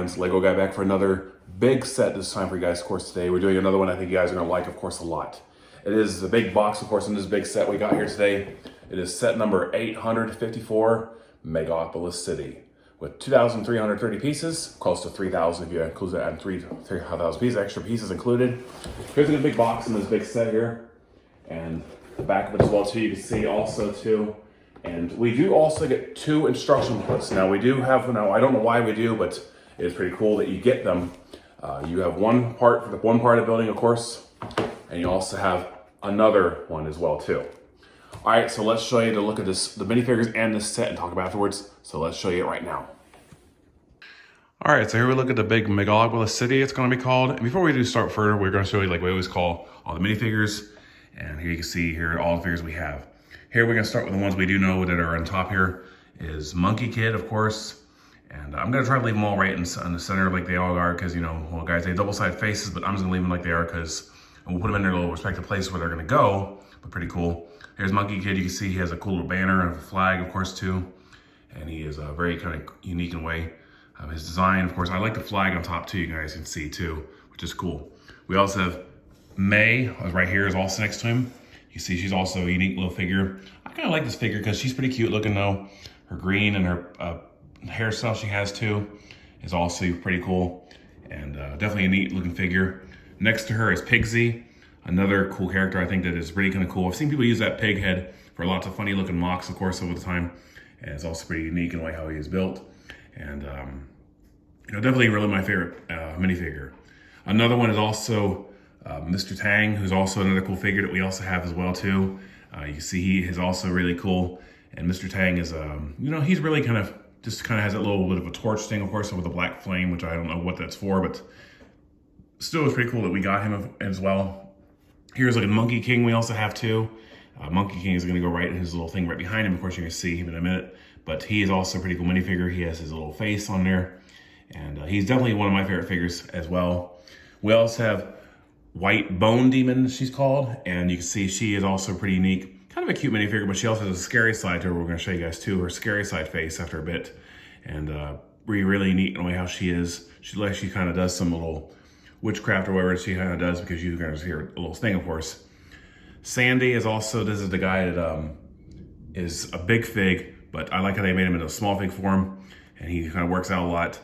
fans, Lego guy, back for another big set this time for you guys. Of course, today we're doing another one I think you guys are gonna like, of course, a lot. It is the big box, of course, in this big set we got here today. It is set number 854, Megapolis City, with 2,330 pieces, close to 3,000 if you include that, and 3,000 pieces, extra pieces included. Here's a big box in this big set here, and the back of it as well too. You can see also too. And we do also get 2 instruction booklets. Now we do have, I don't know why we do, but it's pretty cool that you get them. You have one part for the one part of the building, of course, and you also have another one as well too. All right, so let's show you to look at this, the minifigures and this set, and talk about it afterwards. So let's show you it right now. All right, so here we look at the big Megapolis City, it's gonna be called. And before we do start further, we're gonna show you, like we always call, all the minifigures. And here you can see here all the figures we have. Here we're gonna start with the ones we do know that are on top here is Monkey Kid, of course. And I'm gonna try to leave them all right in the center like they all are, because you know, well guys, they have double-sided faces, but I'm just gonna leave them like they are because we'll put them in their little respective places where they're gonna go, but pretty cool. Here's Monkey Kid, you can see he has a cool little banner and a flag, of course, too. And he is very kind of unique in a way. His design, of course, I like the flag on top too, you guys can see too, which is cool. We also have May, right here, is also next to him. You see she's also a unique little figure. I kind of like this figure because she's pretty cute looking though. Her green and her hairstyle she has too is also pretty cool. And definitely a neat looking figure. Next to her is Pigsy, another cool character I think that is really kind of cool. I've seen people use that pig head for lots of funny looking mocks, of course, over the time. And it's also pretty unique in the way how he is built. And you know, definitely really my favorite minifigure. Another one is also Mr. Tang, who's also another cool figure that we also have as well too. You can see he is also really cool. And Mr. Tang is, you know, he's really kind of has that little bit of a torch thing, of course, with a black flame, which I don't know what that's for, but still it's pretty cool that we got him as well. Here's like a Monkey King we also have too. Monkey King is gonna go right in his little thing right behind him. Of course, you're gonna see him in a minute, but he is also a pretty cool minifigure. He has his little face on there, and he's definitely one of my favorite figures as well. We also have White Bone Demon, she's called, and you can see she is also pretty unique. Kind of a cute minifigure, but she also has a scary side to her. We're gonna show you guys too, her scary side face after a bit. And really neat in the way how she is. She kind of does some little witchcraft or whatever she kind of does, because you guys hear a little thing, of course. Sandy is also, this is the guy that is a big fig, but I like how they made him in a small fig form, and he kind of works out a lot.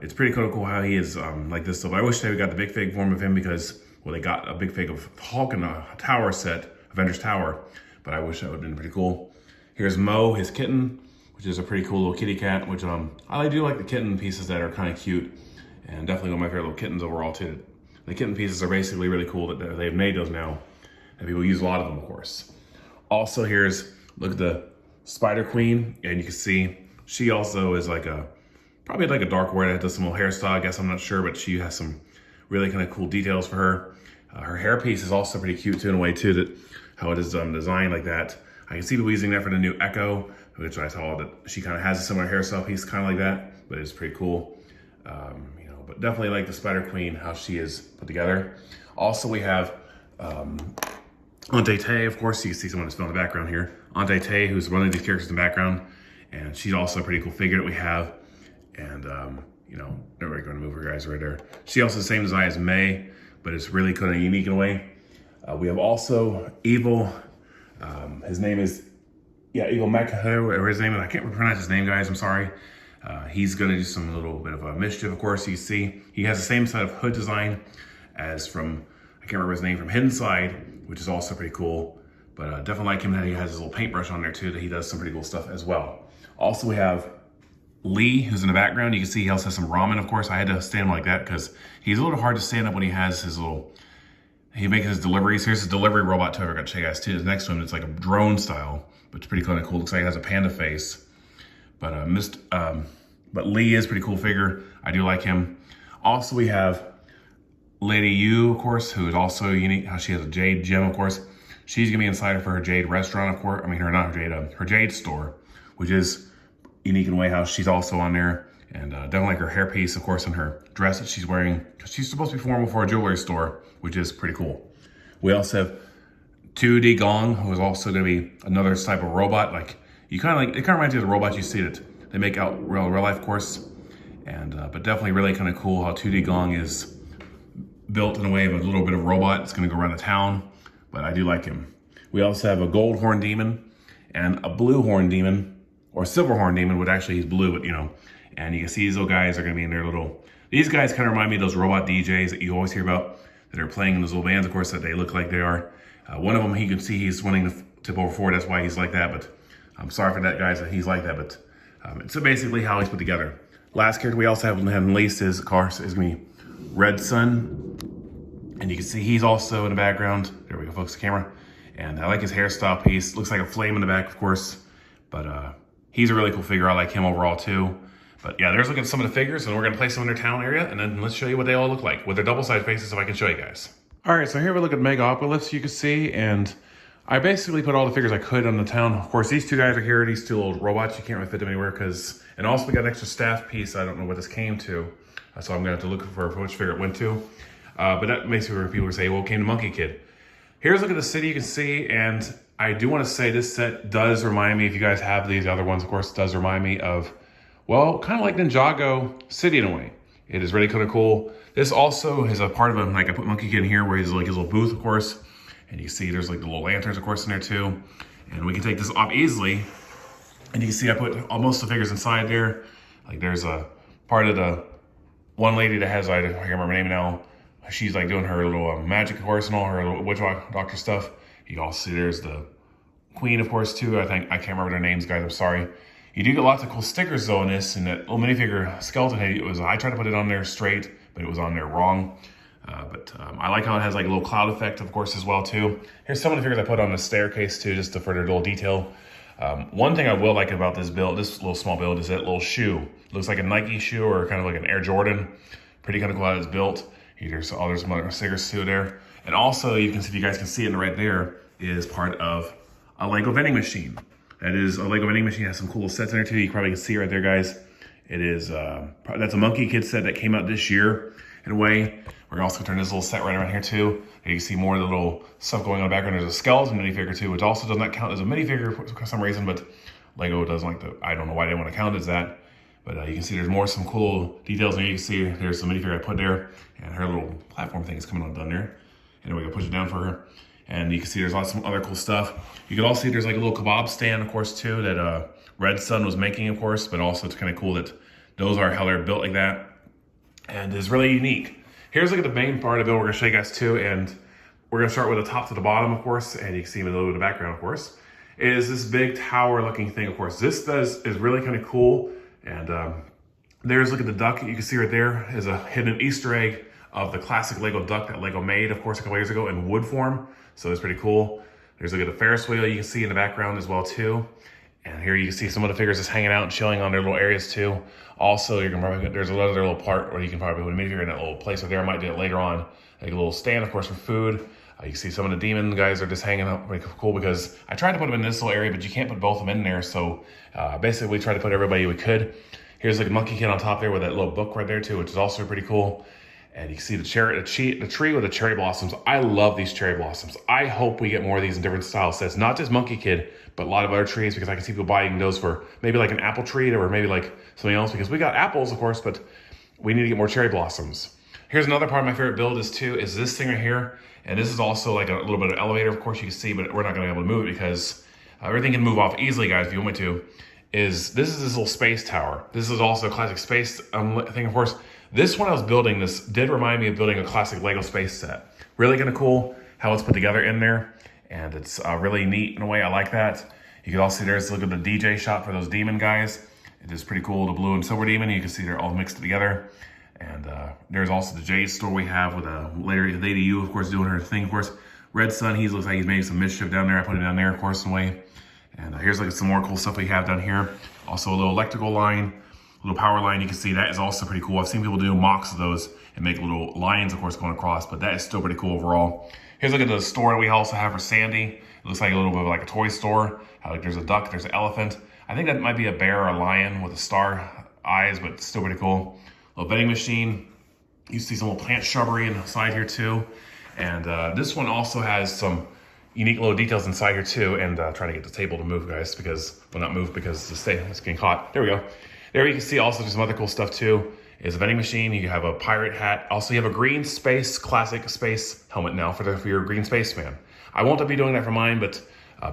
It's pretty cool how he is like this. So I wish they got the big fig form of him, because, well, they got a big fig of Hulk in a tower set, Avengers Tower, but I wish that would have been pretty cool. Here's Mo, his kitten, which is a pretty cool little kitty cat, which I do like the kitten pieces that are kind of cute, and definitely one of my favorite little kittens overall too. The kitten pieces are basically really cool that they've made those now, and people use a lot of them, of course. Also, look at the Spider Queen, and you can see she also is like probably like a dark word that does some little hairstyle, I guess, I'm not sure, but she has some really kind of cool details for her. Her hairpiece is also pretty cute too in a way too, that how it is designed like that. I can see people using that for the new Echo, which I saw that she kind of has a similar hairstyle piece, kind of like that, but it's pretty cool. You know, but definitely like the Spider Queen, how she is put together. Also, we have Auntie Tay, of course. You can see someone that's in the background here. Auntie Tay, who's one of these characters in the background, and she's also a pretty cool figure that we have. And you know, we're going to move her guys right there. She also has the same design as May, but it's really kind of unique in a way. We have also Evil. His name is, Evil Mecha, whatever his name is. I can't pronounce his name, guys. I'm sorry. He's going to do some little bit of a mischief, of course. You see, he has the same side of hood design as from, I can't remember his name, from Hidden Side, which is also pretty cool. But definitely like him that he has his little paintbrush on there too, that he does some pretty cool stuff as well. Also, we have Lee, who's in the background. You can see he also has some ramen, of course. I had to stand him like that because he's a little hard to stand up when he has his little, he makes his deliveries. Here's his delivery robot too. I got to show you guys too. Next to him, it's like a drone style, but it's pretty kind of cool. Looks like it has a panda face. But but Lee is a pretty cool figure. I do like him. Also, we have Lady Yu, of course, who is also unique. How she has a jade gem, of course. She's gonna be inside for her jade restaurant, of course. I mean, her jade store, which is unique in a way how she's also on there. And definitely like her hairpiece, of course, and her dress that she's wearing, because she's supposed to be formal for a jewelry store, which is pretty cool. We also have 2D Gong, who is also going to be another type of robot. Like it kind of reminds you of the robots you see that they make out real life, of course. And but definitely really kind of cool how 2D Gong is built in a way of a little bit of robot. It's going to go around the town, but I do like him. We also have a gold horn demon and a blue horn demon, or silver horn demon, but actually he's blue, but you know. And you can see these little guys are going to be in their little. These guys kind of remind me of those robot DJs that you always hear about that are playing in those little bands, of course, that they look like they are. One of them, you can see he's wanting to tip over forward. That's why he's like that, but I'm sorry for that, guys, that he's like that, but it's basically how he's put together. Last character we also have leased is, of course, is going to be Red Sun. And you can see he's also in the background. There we go, focus the camera. And I like his hairstyle piece. Looks like a flame in the back, of course. But he's a really cool figure. I like him overall, too. But yeah, there's looking at some of the figures, and we're going to place them in their town area, and then let's show you what they all look like with their double-sided faces, if I can show you guys. All right, so here we look at Megapolis, you can see, and I basically put all the figures I could on the town. Of course, these two guys are here, these two little robots. You can't really fit them anywhere because, and also we got an extra staff piece. I don't know what this came to, so I'm going to have to look for which figure it went to. But that makes me people say, well, it came to Monkey Kid. Here's a look at the city you can see, and I do want to say this set does remind me, if you guys have these other ones, of course, does remind me of, well, kind of like Ninjago City in a way. It is really kind of cool. This also is a part of him, like I put Monkey Kid in here where he's like his little booth, of course. And you can see there's like the little lanterns, of course, in there too. And we can take this off easily. And you can see I put almost the figures inside there. Like there's a part of the one lady that has, I can't remember her name now. She's like doing her little magic, of course, and all her little witch doctor stuff. You can also see there's the queen, of course, too. I can't remember their names, guys, I'm sorry. You do get lots of cool stickers though in this, and that little minifigure skeleton head, I tried to put it on there straight, but it was on there wrong. I like how it has like a little cloud effect, of course, as well too. Here's some of the figures I put on the staircase too, just for their little detail. One thing I will like about this build, this little small build, is that little shoe. It looks like a Nike shoe or kind of like an Air Jordan. Pretty kind of cool how it's built. There's some other stickers too there. And also, you can see, if you guys can see it right there, is part of a Lego vending machine. That is a Lego vending machine. It has some cool sets in there too. You probably can see it right there, guys. It is, that's a Monkey Kid set that came out this year in a way. We're also gonna turn this little set right around here too. And you can see more of the little stuff going on in the background. There's a skeleton minifigure too, which also does not count as a minifigure for some reason, but Lego doesn't like to, I don't know why they want to count it as that. But you can see there's more, some cool details there. You can see there's some minifigure I put there, and her little platform thing is coming undone there. And we're gonna push it down for her. And you can see there's lots of other cool stuff. You can also see there's like a little kebab stand, of course, too, that Red Sun was making, of course, but also it's kind of cool that those are how they're built like that. And it's really unique. Here's like the main part of it we're gonna show you guys too, and we're gonna start with the top to the bottom, of course, and you can see with a little bit of background, of course, is this big tower looking thing, of course. This is really kind of cool. And there's, look at the duck, you can see right there is a hidden Easter egg of the classic Lego duck that Lego made, of course, a couple years ago in wood form. So it's pretty cool. There's look at the Ferris wheel you can see in the background as well too. And here you can see some of the figures just hanging out and chilling on their little areas too. Also, you can probably, there's another little part where you can probably put a minifigure in that little place right there. I might do it later on. Like a little stand, of course, for food. You can see some of the demon guys are just hanging out, pretty cool, because I tried to put them in this little area, but you can't put both of them in there. So basically we tried to put everybody we could. Here's like a Monkey Kid on top there with that little book right there too, which is also pretty cool. And you can see the tree with the cherry blossoms. I love these cherry blossoms. I hope we get more of these in different style sets, not just Monkey Kid, but a lot of other trees, because I can see people buying those for maybe like an apple tree or maybe like something else, because we got apples, of course, but we need to get more cherry blossoms. Here's another part of my favorite build is this thing right here. And this is also like a little bit of elevator, of course, you can see, but we're not gonna be able to move it because everything can move off easily, guys, if you want me to. This is this little space tower. This is also a classic space thing, of course. This one I was building, this did remind me of building a classic Lego space set. Really kind of cool how it's put together in there. And it's really neat in a way, I like that. You can also see there's, look at the DJ shop for those demon guys. It is pretty cool, the blue and silver demon. You can see they're all mixed together. And there's also the Jade store we have with a Lady U, of course, doing her thing, of course. Red Sun, he looks like he's made some mischief down there. I put it down there, of course, in a way. And here's like some more cool stuff we have down here. Also a little electrical line, a little power line. You can see that is also pretty cool. I've seen people do mocks of those and make little lines, of course, going across, but that is still pretty cool overall. Here's a look at the store that we also have for Sandy. It looks like a little bit of like a toy store. Like there's a duck, there's an elephant. I think that might be a bear or a lion with the star eyes, but still pretty cool. Little vending machine. You see some little plant shrubbery inside here too. And this one also has some unique little details inside here too. And trying to get the table to move, guys, because, well, not move because it's getting caught. There we go. There you can see also just some other cool stuff too. is a vending machine. You have a pirate hat. Also, you have a green space, classic space helmet now for your green spaceman. I won't be doing that for mine, but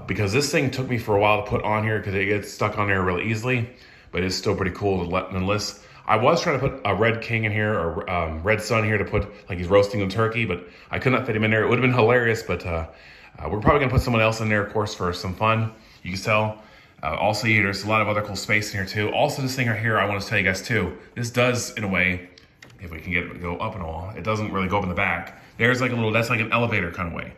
because this thing took me for a while to put on here because it gets stuck on there really easily, but it's still pretty cool nonetheless. I was trying to put a red king in here, or red sun here to put like he's roasting a turkey, but I could not fit him in there. It would have been hilarious, but we're probably gonna put someone else in there, of course, for some fun. You can tell. Also, there's a lot of other cool space in here too. Also, this thing right here, I want to tell you guys too. This does, in a way, if we can get it to go up and all, it doesn't really go up in the back. There's like that's like an elevator kind of way.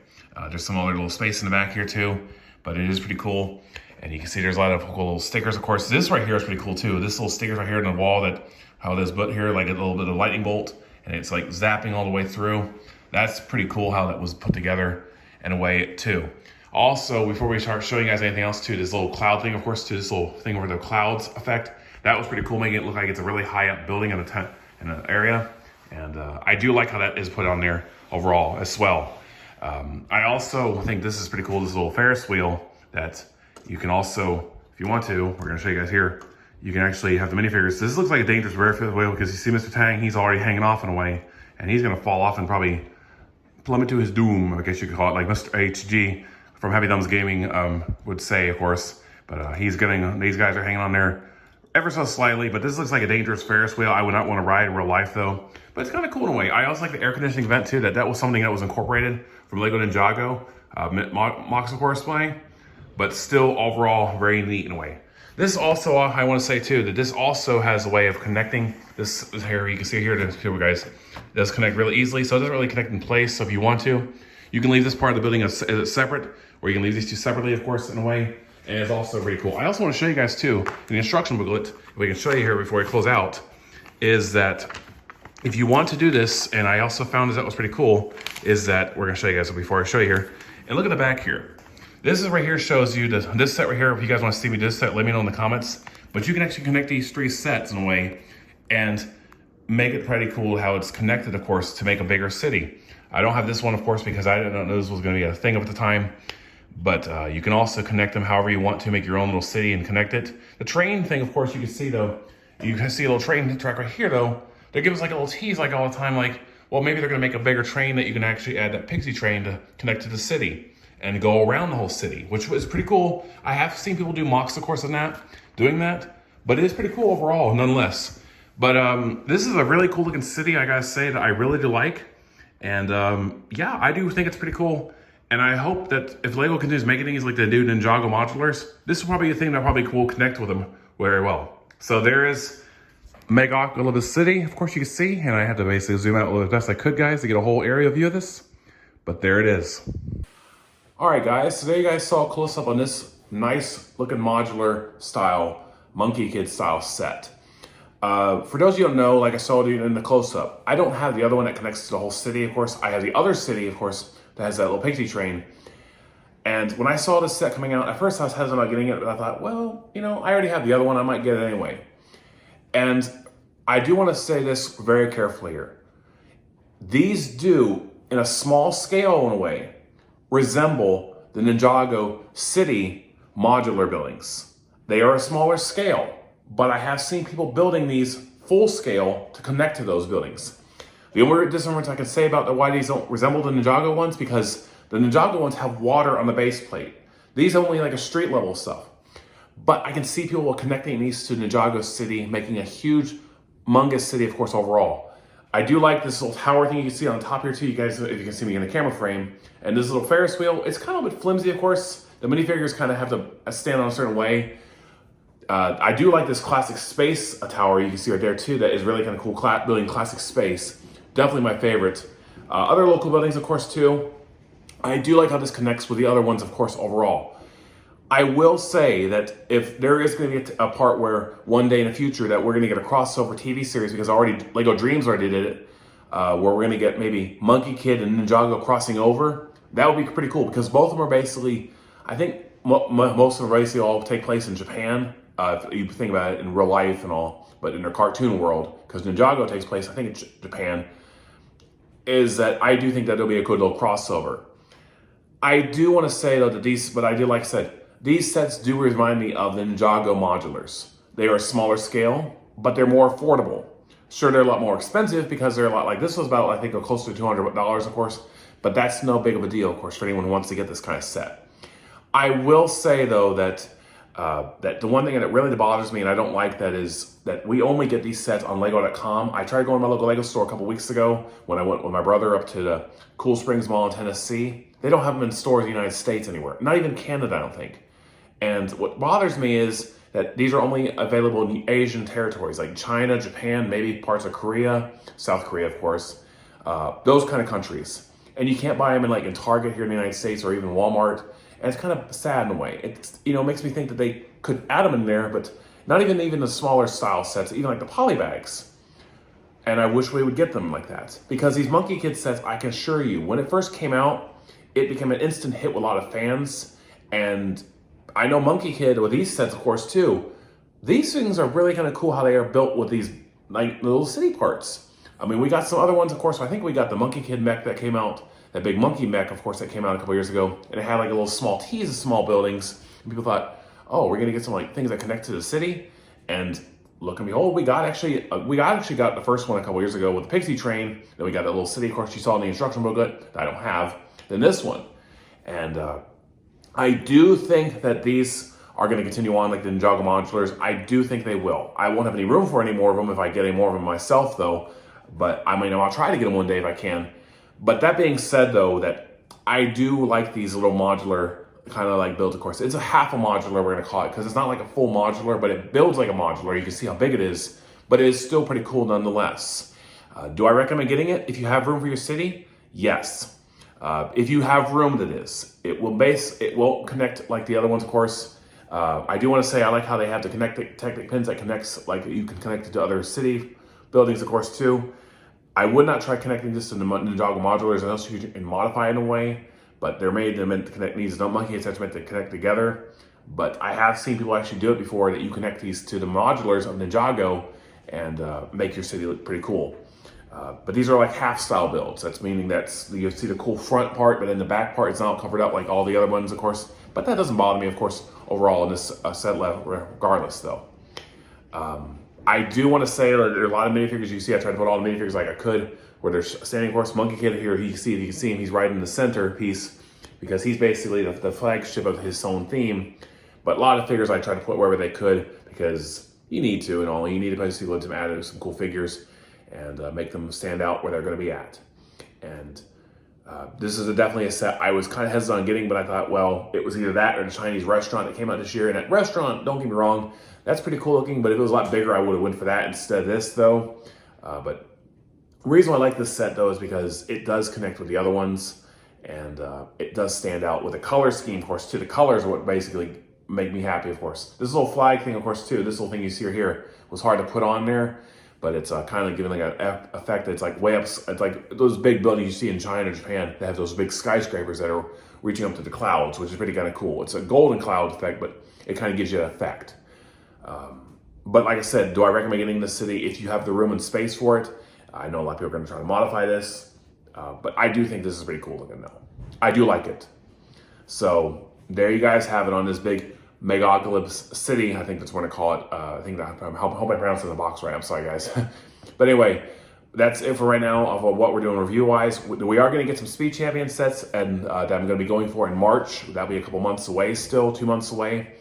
There's some other little space in the back here too, but it is pretty cool. And you can see there's a lot of cool little stickers. Of course, this right here is pretty cool too. This little stickers right here in the wall that how this but here like a little bit of lightning bolt, and it's like zapping all the way through. That's pretty cool how that was put together in a way too. Also, before we start showing you guys anything else too, this little cloud thing, of course, too, this little thing over the clouds effect, that was pretty cool, making it look like it's a really high up building in an area. And I do like how that is put on there overall as well. I also think this is pretty cool, this little Ferris wheel that you can also, if you want to, we're gonna show you guys here, you can actually have the minifigures. This looks like a dangerous Ferris wheel because you see Mr. Tang, he's already hanging off in a way, and he's gonna fall off and probably plummet to his doom, I guess you could call it, like Mr. HG from Happy Thumbs Gaming would say, of course. But these guys are hanging on there ever so slightly, but this looks like a dangerous Ferris wheel. I would not want to ride in real life though, but it's kind of cool in a way. I also like the air conditioning vent too, that was something that was incorporated from Lego Ninjago, Mox of course playing, but still overall very neat in a way. This also, I want to say too, that this also has a way of connecting. This here, you can see here, guys, it does connect really easily, so it doesn't really connect in place. So if you want to, you can leave this part of the building as separate, or you can leave these two separately, of course, in a way. And it's also pretty cool. I also want to show you guys too, in the instruction booklet, if we can show you here before we close out, is that if you want to do this, and I also found that was pretty cool, is that we're gonna show you guys before I show you here, and look at the back here. This is right here shows you this set right here. If you guys want to see me do this set, let me know in the comments. But you can actually connect these three sets in a way and make it pretty cool how it's connected, of course, to make a bigger city. I don't have this one, of course, because I didn't know this was going to be a thing at the time. But you can also connect them however you want to, make your own little city and connect it. The train thing, of course, you can see though. You can see a little train track right here though. They give us like a little tease like all the time, like, well, maybe they're going to make a bigger train that you can actually add that pixie train to connect to the city and go around the whole city, which was pretty cool. I have seen people do mocks, of course, on that, doing that, but it is pretty cool overall, nonetheless. But this is a really cool looking city, I gotta say, that I really do like. And yeah, I do think it's pretty cool. And I hope that if Lego continues making things like the new Ninjago modulars, this is probably a thing that probably will connect with them very well. So there is Megapolis City, of course you can see, and I had to basically zoom out a little as best I could, guys, to get a whole area view of this. But there it is. All right, guys, so there you guys saw a close-up on this nice looking modular style, Monkey Kid style set. For those of you who don't know, like I showed you in the close-up, I don't have the other one that connects to the whole city, of course. I have the other city, of course, that has that little pixie train. And when I saw this set coming out, at first I was hesitant about getting it, but I thought, well, you know, I already have the other one, I might get it anyway. And I do want to say this very carefully here. These do, in a small scale in a way, resemble the Ninjago city modular buildings. They are a smaller scale, but I have seen people building these full scale to connect to those buildings. The only difference I can say about why these don't resemble the Ninjago ones, because the Ninjago ones have water on the base plate. These are only like a street level stuff. But I can see people connecting these to Ninjago City, making a huge, humongous city, of course, overall. I do like this little tower thing you can see on the top here too, you guys, if you can see me in the camera frame. And this little Ferris wheel, it's kind of a bit flimsy, of course. The minifigures kind of have to stand on a certain way. I do like this classic space tower you can see right there too, that is really kind of cool, building classic space. Definitely my favorite. Other local buildings, of course, too. I do like how this connects with the other ones, of course, overall. I will say that if there is going to be a part where one day in the future that we're going to get a crossover TV series, because Lego Dreams already did it, where we're going to get maybe Monkey Kid and Ninjago crossing over, that would be pretty cool, because both of them are basically, I think most of them basically all take place in Japan, if you think about it in real life and all, but in their cartoon world, because Ninjago takes place, I think, in Japan, is that I do think that there'll be a good little crossover. I do want to say though that like I said, these sets do remind me of the Ninjago modulars. They are a smaller scale, but they're more affordable. Sure, they're a lot more expensive because they're a lot like this was about, I think, close to $200, of course, but that's no big of a deal, of course, for anyone who wants to get this kind of set. I will say though that that the one thing that really bothers me and I don't like that is that we only get these sets on Lego.com. I tried going to my local Lego store a couple weeks ago when I went with my brother up to the Cool Springs Mall in Tennessee. They don't have them in stores in the United States anywhere, not even Canada, I don't think. And what bothers me is that these are only available in the Asian territories like China, Japan, maybe parts of Korea, South Korea, of course, those kind of countries. And you can't buy them in Target here in the United States or even Walmart. And it's kind of sad in a way. It's, makes me think that they could add them in there, but not even the smaller style sets, even like the poly bags. And I wish we would get them like that. Because these Monkie Kid sets, I can assure you, when it first came out, it became an instant hit with a lot of fans. And I know Monkie Kid with these sets, of course, too. These things are really kind of cool how they are built with these like little city parts. I mean, we got some other ones, of course. I think we got the Monkie Kid mech that came out, that big monkey mech, of course, that came out a couple years ago. And it had like a little small tease of small buildings. And people thought, oh, we're going to get some like things that connect to the city. And look and behold, we actually got the first one a couple years ago with the Pixie Train. Then we got that little city, of course, you saw in the instruction booklet that I don't have. Then this one. And I do think that these are going to continue on like the Ninjago modulars. I do think they will. I won't have any room for any more of them if I get any more of them myself, though. But I mean, I'll try to get them one day if I can. But that being said, though, that I do like these little modular kind of like build, of course. It's a half a modular, we're going to call it, because it's not like a full modular, but it builds like a modular. You can see how big it is, but it is still pretty cool nonetheless. Do I recommend getting it if you have room for your city? Yes. If you have room, that is. It won't connect like the other ones, of course. I do want to say I like how they have the connecting pins that connects, like you can connect it to other city buildings, of course, too. I would not try connecting this to the Ninjago modulars unless you can modify it in a way, but they're meant to connect these. No Monkey sets meant to connect together, but I have seen people actually do it before, that you connect these to the modulars of Ninjago and make your city look pretty cool. But these are like half style builds. That's meaning that you see the cool front part, but then the back part is not covered up like all the other ones, of course. But that doesn't bother me, of course, overall in this set level, regardless, though. I do want to say that there are a lot of minifigures you see. I tried to put all the minifigures like I could, where there's standing, of course, Monkey Kid here. You can see him. He's right in the center piece because he's basically the flagship of his own theme. But a lot of figures I tried to put wherever they could because you need to, and all you need to basically to add some cool figures and make them stand out where they're going to be at. And this is definitely a set I was kind of hesitant on getting, but I thought, well, it was either that or the Chinese restaurant that came out this year. And that restaurant, don't get me wrong, that's pretty cool looking, but if it was a lot bigger, I would have went for that instead of this, though. But the reason why I like this set, though, is because it does connect with the other ones, and it does stand out with the color scheme, of course, too. The colors are what basically make me happy, of course. This little flag thing, of course, too, this little thing you see here was hard to put on there, but it's kind of giving like an effect that's like way up. It's like those big buildings you see in China or Japan that have those big skyscrapers that are reaching up to the clouds, which is pretty kind of cool. It's a golden cloud effect, but it kind of gives you an effect. But like I said, do I recommend getting this city if you have the room and space for it? I know a lot of people are going to try to modify this, but I do think this is pretty cool looking though. I do like it. So there you guys have it on this big Megapolis city. I think that's what I call it. I hope I pronounced it in the box right. I'm sorry, guys. But anyway, that's it for right now of what we're doing review-wise. We are going to get some Speed Champion sets, and that I'm going to be going for in March. That'll be a couple months away still, 2 months away.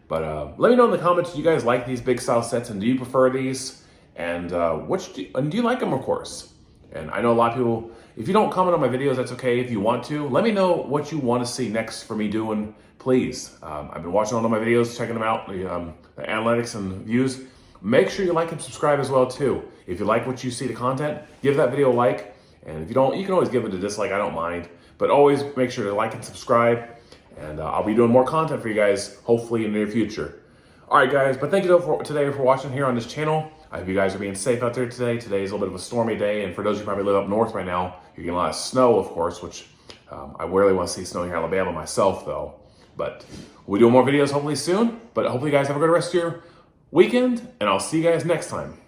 But let me know in the comments, do you guys like these big style sets, and do you prefer these? And do you like them, of course? And I know a lot of people, if you don't comment on my videos, that's okay. If you want to, let me know what you want to see next for me doing, please. I've been watching all of my videos, checking them out, the analytics and views. Make sure you like and subscribe as well, too. If you like what you see, the content, give that video a like. And if you don't, you can always give it a dislike, I don't mind. But always make sure to like and subscribe. And I'll be doing more content for you guys, hopefully in the near future. All right, guys, but thank you today for watching here on this channel. I hope you guys are being safe out there today. Today is a little bit of a stormy day, and for those of you who probably live up north right now, you're getting a lot of snow, of course, which I really want to see snow here in Alabama myself, though. But we'll do more videos hopefully soon, but hopefully you guys have a good rest of your weekend, and I'll see you guys next time.